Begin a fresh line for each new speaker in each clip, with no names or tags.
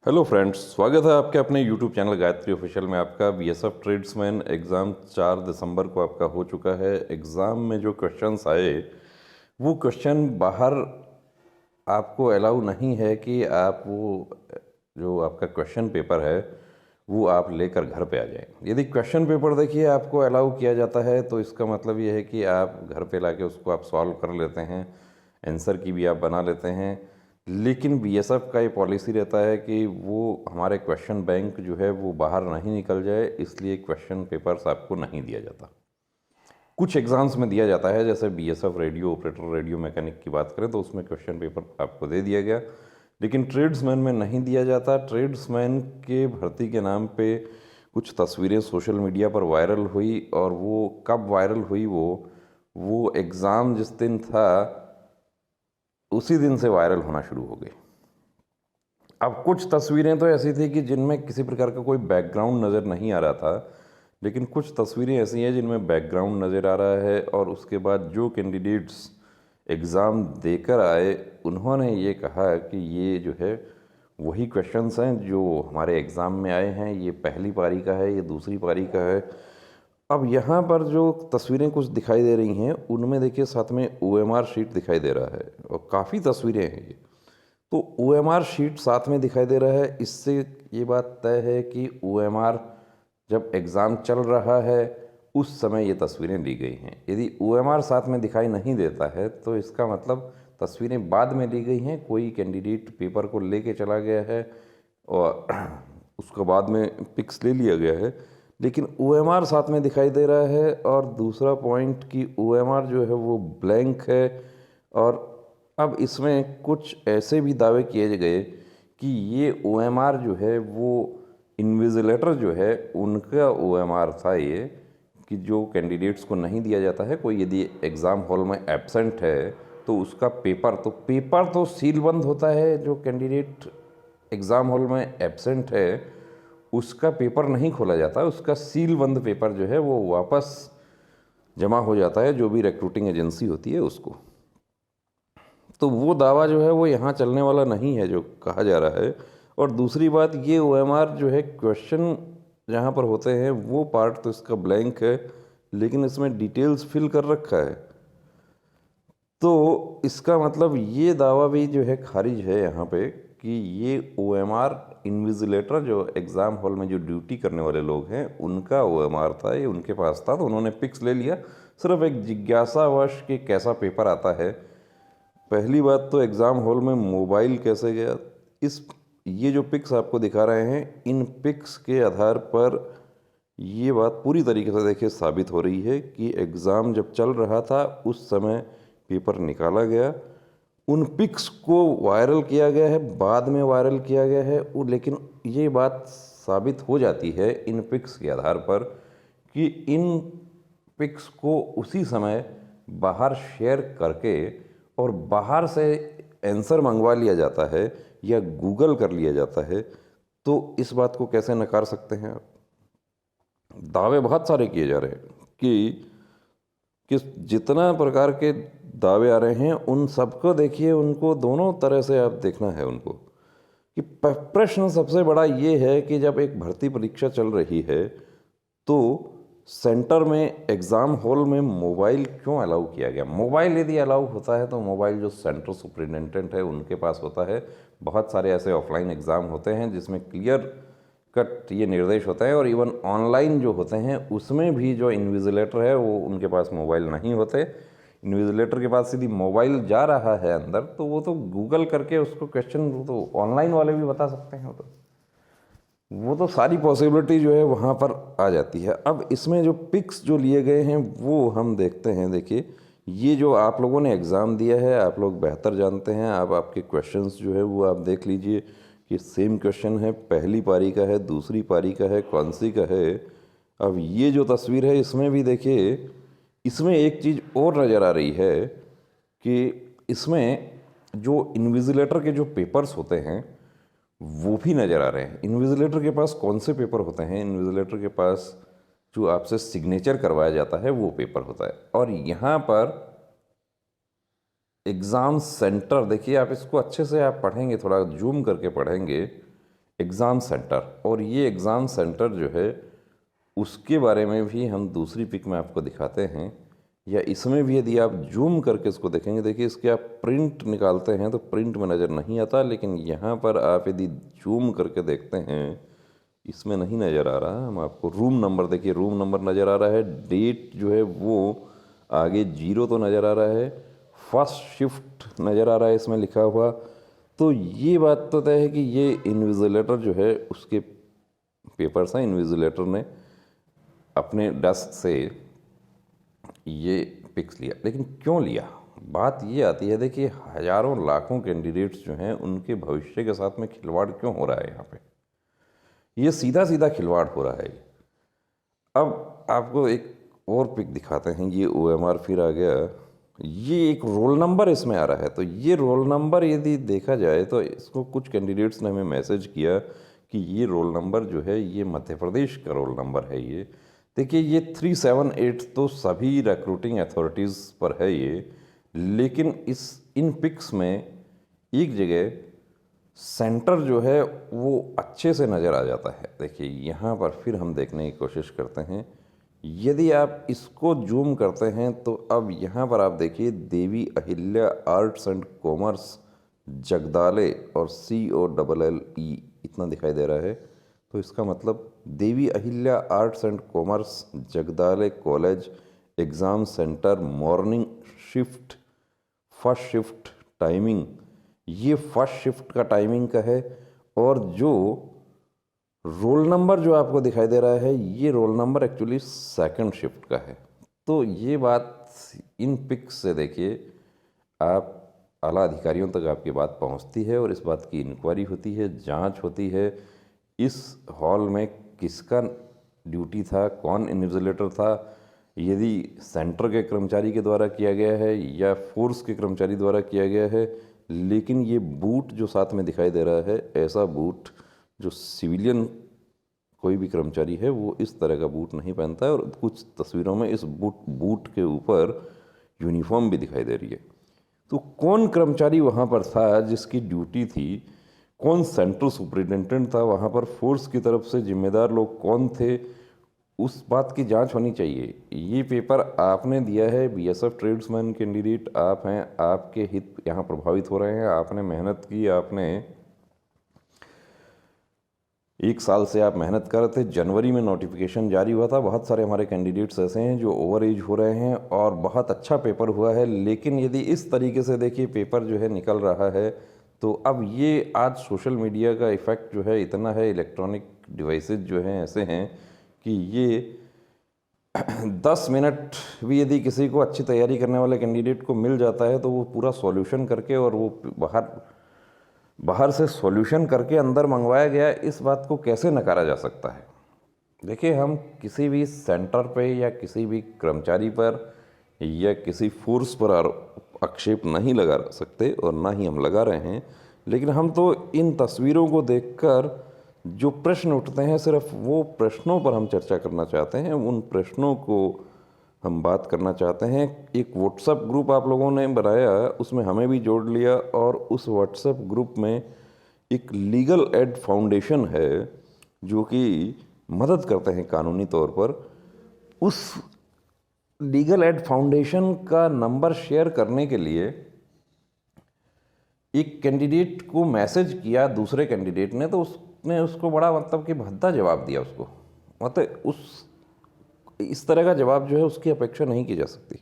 Hello friends, स्वागत है आपके अपने यूट्यूब चैनल गायत्री ऑफिशियल में। आपका बीएसएफ ट्रेड्समैन एग्ज़ाम 4 दिसंबर को आपका हो चुका है। एग्ज़ाम में जो क्वेश्चंस आए वो क्वेश्चन बाहर आपको अलाउ नहीं है कि आप वो जो आपका क्वेश्चन पेपर है वो आप लेकर घर पे आ जाएं। यदि क्वेश्चन पेपर देखिए आपको अलाउ किया जाता है तो इसका मतलब ये है कि आप घर पे लाके उसको आप सॉल्व कर लेते हैं, आंसर की भी आप बना लेते हैं। लेकिन बीएसएफ का ये पॉलिसी रहता है कि वो हमारे क्वेश्चन बैंक जो है वो बाहर नहीं निकल जाए, इसलिए क्वेश्चन पेपर्स आपको नहीं दिया जाता। कुछ एग्ज़ाम्स में दिया जाता है, जैसे BSF radio operator, radio mechanic की बात करें तो उसमें क्वेश्चन पेपर आपको दे दिया गया, लेकिन ट्रेड्समैन में नहीं दिया जाता। ट्रेड्समैन के भर्ती के नाम पे कुछ तस्वीरें सोशल मीडिया पर वायरल हुई, और वो कब वायरल हुई, वो एग्ज़ाम जिस दिन था उसी दिन से वायरल होना शुरू हो गई। अब कुछ तस्वीरें तो ऐसी थी कि जिनमें किसी प्रकार का कोई बैकग्राउंड नज़र नहीं आ रहा था, लेकिन कुछ तस्वीरें ऐसी हैं जिनमें बैकग्राउंड नज़र आ रहा है, और उसके बाद जो कैंडिडेट्स एग्ज़ाम देकर आए उन्होंने ये कहा कि ये जो है वही क्वेश्चंस हैं जो हमारे एग्ज़ाम में आए हैं, ये पहली पारी का है, ये दूसरी पारी का है। अब यहाँ पर जो तस्वीरें कुछ दिखाई दे रही हैं उनमें देखिए साथ में ओएमआर शीट दिखाई दे रहा है, और काफ़ी तस्वीरें हैं ये। तो ओएमआर शीट साथ में दिखाई दे रहा है, इससे ये बात तय है कि ओएमआर जब एग्ज़ाम चल रहा है उस समय ये तस्वीरें ली गई हैं। यदि ओएमआर साथ में दिखाई नहीं देता है तो इसका मतलब तस्वीरें बाद में ली गई हैं, कोई कैंडिडेट पेपर को लेके चला गया है और उसको बाद में पिक्स ले लिया गया है, लेकिन ओएमआर साथ में दिखाई दे रहा है। और दूसरा पॉइंट कि ओएमआर जो है वो ब्लैंक है। और अब इसमें कुछ ऐसे भी दावे किए गए कि ये ओएमआर जो है वो इन्विजिलेटर जो है उनका ओएमआर था ये, कि जो कैंडिडेट्स को नहीं दिया जाता है, कोई यदि एग्ज़ाम हॉल में एब्सेंट है तो उसका पेपर तो सील बंद होता है। जो कैंडिडेट एग्ज़ाम हॉल में एब्सेंट है उसका पेपर नहीं खोला जाता, उसका सील बंद पेपर जो है वो वापस जमा हो जाता है जो भी रिक्रूटिंग एजेंसी होती है उसको। तो वो दावा जो है वो यहाँ चलने वाला नहीं है जो कहा जा रहा है। और दूसरी बात, ये ओएमआर जो है क्वेश्चन जहाँ पर होते हैं वो पार्ट तो इसका ब्लैंक है, लेकिन इसमें डिटेल्स फिल कर रखा है। तो इसका मतलब ये दावा भी जो है खारिज है यहाँ पे कि ये ओएमआर इन्विजिलेटर जो एग्ज़ाम हॉल में जो ड्यूटी करने वाले लोग हैं उनका ओएमआर था, ये उनके पास था, तो उन्होंने पिक्स ले लिया। सिर्फ एक जिज्ञासावश कि कैसा पेपर आता है। पहली बात तो एग्ज़ाम हॉल में मोबाइल कैसे गया, ये जो पिक्स आपको दिखा रहे हैं इन पिक्स के आधार पर ये बात पूरी तरीके से देखिए साबित हो रही है कि एग्ज़ाम जब चल रहा था उस समय पेपर निकाला गया, उन पिक्स को वायरल किया गया है, बाद में वायरल किया गया है। लेकिन ये बात साबित हो जाती है इन पिक्स के आधार पर कि इन पिक्स को उसी समय बाहर शेयर करके और बाहर से आंसर मंगवा लिया जाता है या गूगल कर लिया जाता है। तो इस बात को कैसे नकार सकते हैं आप? दावे बहुत सारे किए जा रहे हैं कि जितना प्रकार के दावे आ रहे हैं उन सबको देखिए, उनको दोनों तरह से आप देखना है उनको। कि प्रश्न सबसे बड़ा ये है कि जब एक भर्ती परीक्षा चल रही है तो सेंटर में एग्ज़ाम हॉल में मोबाइल क्यों अलाउ किया गया? मोबाइल यदि अलाउ होता है तो मोबाइल जो सेंटर सुपरिटेंडेंट है उनके पास होता है। बहुत सारे ऐसे ऑफलाइन एग्ज़ाम होते हैं जिसमें क्लियर कट ये निर्देश होते हैं, और इवन ऑनलाइन जो होते हैं उसमें भी जो इन्विजिलेटर है वो उनके पास मोबाइल नहीं होते। इन्विजिलेटर के पास सीधी मोबाइल जा रहा है अंदर तो वो तो गूगल करके उसको क्वेश्चन तो ऑनलाइन वाले भी बता सकते हैं। वो तो सारी पॉसिबिलिटी जो है वहाँ पर आ जाती है। अब इसमें जो पिक्स जो लिए गए हैं वो हम देखते हैं। देखिए, ये जो आप लोगों ने एग्ज़ाम दिया है आप लोग बेहतर जानते हैं। अब आपके क्वेश्चंस जो है वो आप देख लीजिए कि सेम क्वेश्चन है, पहली पारी का है, दूसरी पारी का है, कौन सी का है। अब ये जो तस्वीर है इसमें भी देखिए, इसमें एक चीज़ और नज़र आ रही है कि इसमें जो इन्विजिलेटर के जो पेपर्स होते हैं वो भी नज़र आ रहे हैं। इन्विजिलेटर के पास कौन से पेपर होते हैं? इन्विजिलेटर के पास जो आपसे सिग्नेचर करवाया जाता है वो पेपर होता है। और यहाँ पर एग्ज़ाम सेंटर देखिए, आप इसको अच्छे से आप पढ़ेंगे, थोड़ा जूम करके पढ़ेंगे। एग्ज़ाम सेंटर, और ये एग्ज़ाम सेंटर जो है उसके बारे में भी हम दूसरी पिक में आपको दिखाते हैं, या इसमें भी यदि आप जूम करके इसको देखेंगे, देखिए इसके आप प्रिंट निकालते हैं तो प्रिंट में नज़र नहीं आता, लेकिन यहाँ पर आप यदि जूम करके देखते हैं इसमें नहीं नज़र आ रहा। हम आपको रूम नंबर, देखिए रूम नंबर नज़र आ रहा है, डेट जो है वो आगे 0 तो नज़र आ रहा है, फर्स्ट शिफ्ट नज़र आ रहा है इसमें लिखा हुआ। तो ये बात तो तय है कि ये इन्विजिलेटर जो है उसके पेपर्स हैं, इन्विजिलेटर ने अपने डेस्क से ये पिक्स लिया। लेकिन क्यों लिया, बात ये आती है, देखिए हज़ारों लाखों कैंडिडेट्स जो हैं उनके भविष्य के साथ में खिलवाड़ क्यों हो रहा है यहाँ पे, ये सीधा सीधा खिलवाड़ हो रहा है। अब आपको एक और पिक दिखाते हैं, ये OMR फिर आ गया, ये एक रोल नंबर इसमें आ रहा है। तो ये रोल नंबर यदि देखा जाए तो इसको कुछ कैंडिडेट्स ने हमें मैसेज किया कि ये रोल नंबर जो है ये मध्य प्रदेश का रोल नंबर है। ये देखिए ये 378 तो सभी रिक्रूटिंग अथॉरिटीज़ पर है ये, लेकिन इन पिक्स में एक जगह सेंटर जो है वो अच्छे से नज़र आ जाता है। देखिए यहाँ पर फिर हम देखने की कोशिश करते हैं, यदि आप इसको जूम करते हैं तो अब यहाँ पर आप देखिए Devi Ahilya arts and commerce Jagdale, और COLLE इतना दिखाई दे रहा है। तो इसका मतलब Devi Ahilya arts and commerce Jagdale college exam centre, morning shift, first shift timing, ये फर्स्ट शिफ्ट का टाइमिंग का है। और जो रोल नंबर जो आपको दिखाई दे रहा है ये roll number actually second shift का है। तो ये बात इन पिक्स से देखिए आप आला अधिकारियों तक आपकी बात पहुंचती है, और इस बात की इंक्वायरी होती है, जांच होती है, इस हॉल में किसका ड्यूटी था, कौन इन्विजिलेटर था, यदि सेंटर के कर्मचारी के द्वारा किया गया है या फोर्स के कर्मचारी द्वारा किया गया है। लेकिन ये बूट जो साथ में दिखाई दे रहा है, ऐसा बूट जो सिविलियन कोई भी कर्मचारी है वो इस तरह का बूट नहीं पहनता है, और कुछ तस्वीरों में इस बूट के ऊपर यूनिफॉर्म भी दिखाई दे रही है। तो कौन कर्मचारी वहाँ पर था जिसकी ड्यूटी थी, कौन सेंट्रल सुपरिटेंडेंट था वहाँ पर, फोर्स की तरफ से जिम्मेदार लोग कौन थे, उस बात की जांच होनी चाहिए। ये पेपर आपने दिया है, BSF ट्रेड्समैन कैंडिडेट आप हैं, आपके हित यहाँ प्रभावित हो रहे हैं, आपने मेहनत की, आपने 1 साल से आप मेहनत कर रहे थे, जनवरी में नोटिफिकेशन जारी हुआ था। बहुत सारे हमारे कैंडिडेट्स ऐसे हैं जो ओवर एज हो रहे हैं और बहुत अच्छा पेपर हुआ है, लेकिन यदि इस तरीके से देखिए पेपर जो है निकल रहा है, तो अब ये आज सोशल मीडिया का इफ़ेक्ट जो है इतना है, इलेक्ट्रॉनिक डिवाइसेस जो हैं ऐसे हैं कि ये 10 मिनट भी यदि किसी को अच्छी तैयारी करने वाले कैंडिडेट को मिल जाता है तो वो पूरा सॉल्यूशन करके, और वो बाहर से सॉल्यूशन करके अंदर मंगवाया गया, इस बात को कैसे नकारा जा सकता है। देखिए हम किसी भी सेंटर पे या किसी भी कर्मचारी पर या किसी फोर्स पर आक्षेप नहीं लगा सकते, और ना ही हम लगा रहे हैं, लेकिन हम तो इन तस्वीरों को देखकर जो प्रश्न उठते हैं सिर्फ वो प्रश्नों पर हम चर्चा करना चाहते हैं, उन प्रश्नों को हम बात करना चाहते हैं। एक व्हाट्सएप ग्रुप आप लोगों ने बनाया, उसमें हमें भी जोड़ लिया, और उस व्हाट्सएप ग्रुप में एक लीगल एड फाउंडेशन है जो कि मदद करते हैं कानूनी तौर पर। उस लीगल एड फाउंडेशन का नंबर शेयर करने के लिए एक कैंडिडेट को मैसेज किया दूसरे कैंडिडेट ने, तो उसने उसको बड़ा मतलब कि भद्दा जवाब दिया उसको, मतलब इस तरह का जवाब जो है उसकी अपेक्षा नहीं की जा सकती।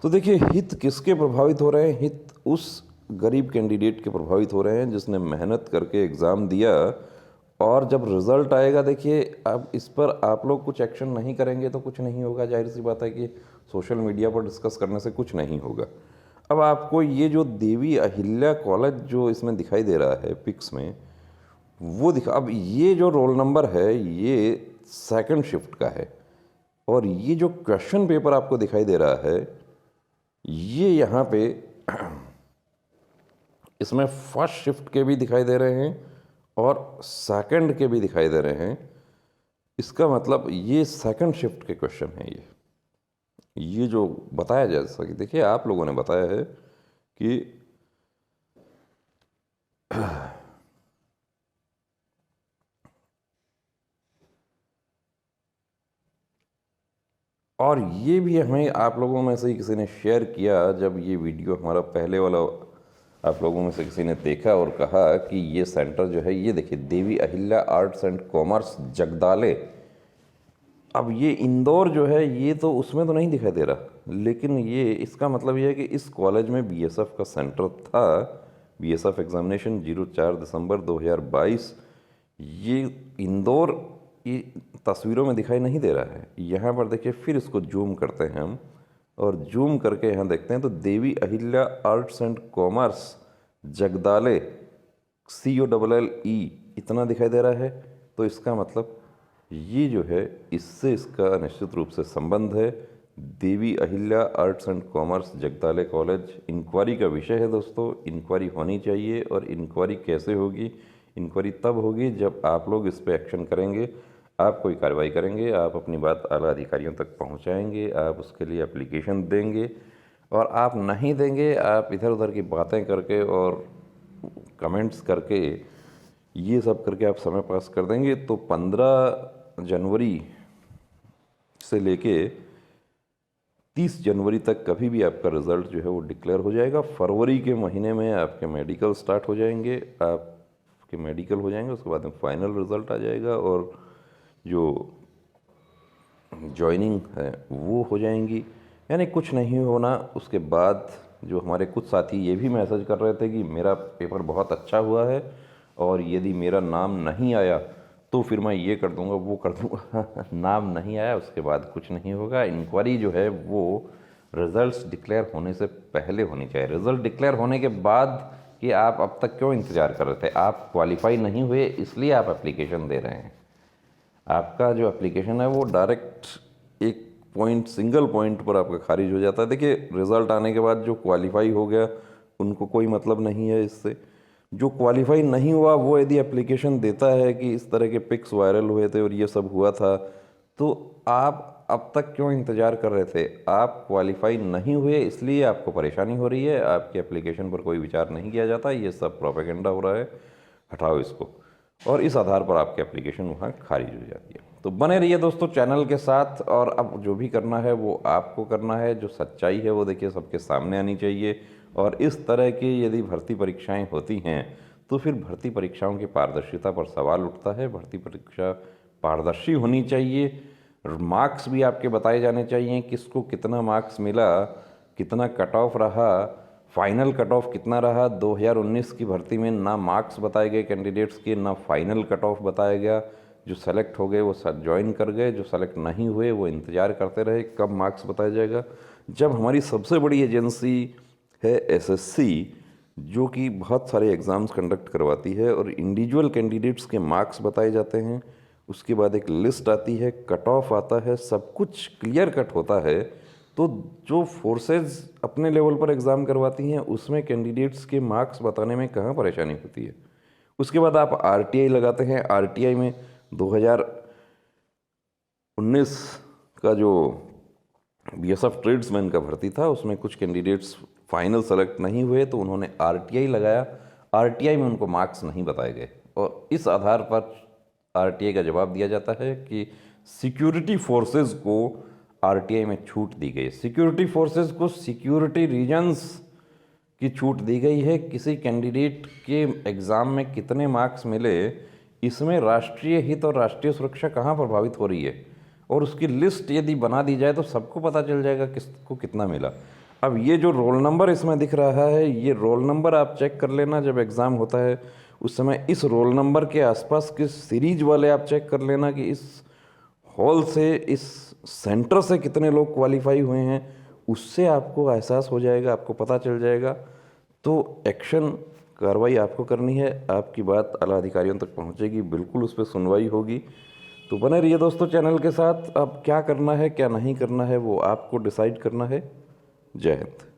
तो देखिए हित किसके प्रभावित हो रहे हैं, हित उस गरीब कैंडिडेट के प्रभावित हो रहे हैं जिसने मेहनत करके एग्ज़ाम दिया, और जब रिज़ल्ट आएगा देखिए अब इस पर आप लोग कुछ एक्शन नहीं करेंगे तो कुछ नहीं होगा। जाहिर सी बात है कि सोशल मीडिया पर डिस्कस करने से कुछ नहीं होगा। अब आपको ये जो देवी अहिल्या कॉलेज जो इसमें दिखाई दे रहा है पिक्स में, वो अब ये जो रोल नंबर है ये सेकंड शिफ्ट का है, और ये जो क्वेश्चन पेपर आपको दिखाई दे रहा है ये यहाँ पे इसमें फर्स्ट शिफ्ट के भी दिखाई दे रहे हैं और सेकंड के भी दिखाई दे रहे हैं। इसका मतलब ये सेकंड शिफ्ट के क्वेश्चन हैं। ये जो बताया जा सके, कि देखिए आप लोगों ने बताया है कि और ये भी हमें आप लोगों में से ही किसी ने शेयर किया, जब ये वीडियो हमारा पहले वाला आप लोगों में से किसी ने देखा और कहा कि ये सेंटर जो है, ये देखिए Devi Ahilya arts and commerce Jagdale. अब ये इंदौर जो है ये तो उसमें तो नहीं दिखाई दे रहा, लेकिन ये इसका मतलब ये है कि इस कॉलेज में बीएसएफ का सेंटर था। बीएसएफ एग्जामिनेशन 04 दिसंबर 2022। ये इंदौर ये तस्वीरों में दिखाई नहीं दे रहा है। यहाँ पर देखिए, फिर इसको जूम करते हैं हम, और जूम करके यहाँ देखते हैं तो Devi Ahilya arts and commerce Jagdale COLLE इतना दिखाई दे रहा है। तो इसका मतलब ये जो है, इससे इसका निश्चित रूप से संबंध है। Devi Ahilya arts and commerce Jagdale college inquiry का विषय है दोस्तों। इंक्वायरी होनी चाहिए, और इंक्वायरी कैसे होगी? इंक्वायरी तब होगी जब आप लोग इस पर एक्शन करेंगे, आप कोई कार्रवाई करेंगे, आप अपनी बात आला अधिकारियों तक पहुंचाएंगे, आप उसके लिए एप्लीकेशन देंगे। और आप नहीं देंगे, आप इधर उधर की बातें करके और कमेंट्स करके, ये सब करके आप समय पास कर देंगे, तो 15 जनवरी से लेके 30 जनवरी तक कभी भी आपका रिज़ल्ट जो है वो डिक्लेयर हो जाएगा। फरवरी के महीने में आपके मेडिकल स्टार्ट हो जाएंगे, आपके मेडिकल हो जाएंगे, उसके बाद में फाइनल रिज़ल्ट आ जाएगा, और जो जॉइनिंग है वो हो जाएंगी। यानी कुछ नहीं होना। उसके बाद जो हमारे कुछ साथी ये भी मैसेज कर रहे थे कि मेरा पेपर बहुत अच्छा हुआ है, और यदि मेरा नाम नहीं आया तो फिर मैं ये कर दूंगा, वो कर दूंगा। नाम नहीं आया उसके बाद कुछ नहीं होगा। इंक्वायरी जो है वो रिज़ल्ट्स डिक्लेयर होने से पहले होनी चाहिए। रिज़ल्ट डिक्लेयर होने के बाद कि आप अब तक क्यों इंतज़ार कर रहे थे? आप क्वालिफाई नहीं हुए, इसलिए आप एप्लीकेशन दे रहे हैं। आपका जो एप्लीकेशन है वो डायरेक्ट एक पॉइंट, सिंगल पॉइंट पर आपका खारिज हो जाता है। देखिए, रिज़ल्ट आने के बाद जो क्वालिफाई हो गया उनको कोई मतलब नहीं है इससे। जो क्वालिफाई नहीं हुआ वो यदि एप्लीकेशन देता है कि इस तरह के पिक्स वायरल हुए थे और ये सब हुआ था, तो आप अब तक क्यों इंतज़ार कर रहे थे? आप क्वालिफाई नहीं हुए, इसलिए आपको परेशानी हो रही है। आपकी एप्लीकेशन पर कोई विचार नहीं किया जाता, ये सब प्रोपेगेंडा हो रहा है, हटाओ इसको। और इस आधार पर आपकी एप्लीकेशन वहाँ खारिज हो जाती है। तो बने रहिए दोस्तों चैनल के साथ, और अब जो भी करना है वो आपको करना है। जो सच्चाई है वो देखिए सबके सामने आनी चाहिए। और इस तरह की यदि भर्ती परीक्षाएं होती हैं तो फिर भर्ती परीक्षाओं की पारदर्शिता पर सवाल उठता है। भर्ती परीक्षा पारदर्शी होनी चाहिए। मार्क्स भी आपके बताए जाने चाहिए, किसको कितना मार्क्स मिला, कितना कट ऑफ रहा, फाइनल कट ऑफ कितना रहा। 2019 की भर्ती में ना मार्क्स बताए गए कैंडिडेट्स के, ना फाइनल कट ऑफ बताया गया। जो सेलेक्ट हो गए वो ज्वाइन कर गए, जो सेलेक्ट नहीं हुए वो इंतज़ार करते रहे कब मार्क्स बताया जाएगा। जब हमारी सबसे बड़ी एजेंसी है SSC, जो कि बहुत सारे एग्ज़ाम्स कंडक्ट करवाती है और इंडिविजुअल कैंडिडेट्स के मार्क्स बताए जाते हैं, उसके बाद एक लिस्ट आती है, कट ऑफ आता है, सब कुछ क्लियर कट होता है। तो जो फोर्सेज अपने लेवल पर एग्ज़ाम करवाती हैं उसमें कैंडिडेट्स के मार्क्स बताने में कहाँ परेशानी होती है। उसके बाद आप RTI लगाते हैं। RTI में 2019 का जो BSF ट्रेड्समैन का भर्ती था उसमें कुछ कैंडिडेट्स फाइनल सेलेक्ट नहीं हुए, तो उन्होंने RTI लगाया। RTI में उनको मार्क्स नहीं बताए गए, और इस आधार पर RTI का जवाब दिया जाता है कि सिक्योरिटी फोर्सेस को RTI में छूट दी गई। सिक्योरिटी फोर्सेस को सिक्योरिटी रीजन्स की छूट दी गई है। किसी कैंडिडेट के एग्ज़ाम में कितने मार्क्स मिले, इसमें राष्ट्रीय हित और राष्ट्रीय सुरक्षा कहाँ प्रभावित हो रही है, और उसकी लिस्ट यदि बना दी जाए तो सबको पता चल जाएगा किसको कितना मिला। अब ये जो रोल नंबर इसमें दिख रहा है, ये रोल नंबर आप चेक कर लेना जब एग्ज़ाम होता है उस समय। इस रोल नंबर के आसपास के सीरीज वाले आप चेक कर लेना कि इस हॉल से, इस सेंटर से कितने लोग क्वालिफाई हुए हैं, उससे आपको एहसास हो जाएगा, आपको पता चल जाएगा। तो एक्शन, कार्रवाई आपको करनी है। आपकी बात आला अधिकारियों तक पहुंचेगी, बिल्कुल उस पर सुनवाई होगी। तो बने रहिए दोस्तों चैनल के साथ। अब क्या करना है क्या नहीं करना है वो आपको डिसाइड करना है। जय हिंद।